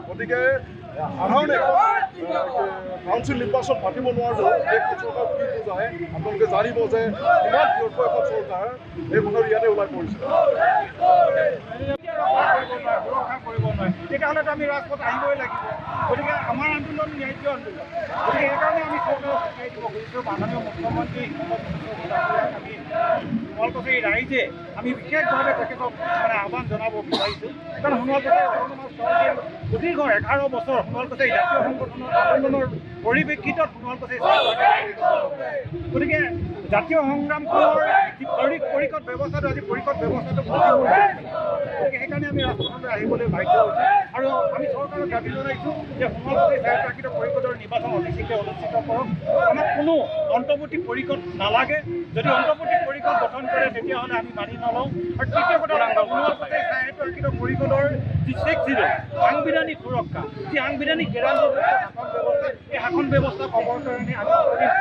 গতিকে সাধাৰণে কাউন্সিল নিৰ্বাচন পাতিব নোৱাৰিলেও এইখন চৰকাৰ কি বুজায় আপোনালোকে জানিব যে ইমান ব্যৰ্থ এখন চৰকাৰ এই কথাটো ইয়াতে ওলাই পৰিছে। সুৰক্ষা কৰিব নোৱাৰে তেতিয়াহ'লেতো আমি ৰাজপথ আহিবই লাগিব। গতিকে আমাৰ আন্দোলন ন্যায্য আন্দোলন। গতিকে সেইকাৰণে আমি চৰকাৰক শিকাই দিব খুজিছোঁ মাননীয় মুখ্যমন্ত্ৰী আমি সোণোৱাল কছাৰী ৰাইজে আমি বিশেষভাৱে তেখেতক আহ্বান জনাব বিচাৰিছোঁ। কাৰণ সোণোৱাল কছাৰী অট'নমাছ কাউন্সিল সুদীৰ্ঘ 11 বছৰ সোণোৱাল কছাৰী জাতীয় সংগঠনৰ আন্দোলনৰ পৰিপ্ৰেক্ষিতত সোণোৱাল কছাৰী গতিকে জাতীয় সংগ্ৰামখনৰ যি পৰিষদ ব্যৱস্থাটো আজি পৰিষদ ব্যৱস্থাটো গতিকে সেইকাৰণে আমি ৰাজপথলৈ আহিবলৈ বাধ্য হৈছোঁ আৰু আমি চৰকাৰক দাবী জনাইছোঁ যে সোণোৱাল কছাৰী স্বায়ত্তশাসিত পৰিষদৰ নিৰ্বাচন অতিশীঘ্ৰে অনুষ্ঠিত কৰক। আমাক কোনো অন্তৰ্বৰ্তী পৰিষদ নালাগে। যদি অন্তৰ্বৰ্তী পৰিষদ গঠন কৰে তেতিয়াহ'লে আমি মানি নলওঁ। আৰু তৃতীয় কথা সোণোৱাল কছাৰী স্বায়ত্তশাসিত পৰিষদৰ যি ছিল সাংবিধানিক সুৰক্ষা যি সাংবিধানিক গেৰাণ্টি শাসন ব্যৱস্থা এই শাসন ব্যৱস্থা পাবৰ কাৰণে আমি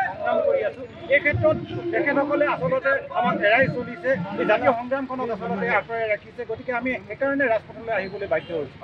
সংগ্ৰাম কৰি আছোঁ। এই ক্ষেত্ৰত তেখেতসকলে আচলতে আমাক এৰাই চলিছে এই জাতীয় সংগ্ৰামখনক আচলতে আঁতৰাই ৰাখিছে। গতিকে আমি সেইকাৰণে ৰাজপথলৈ আহিবলৈ বাধ্য হৈছোঁ।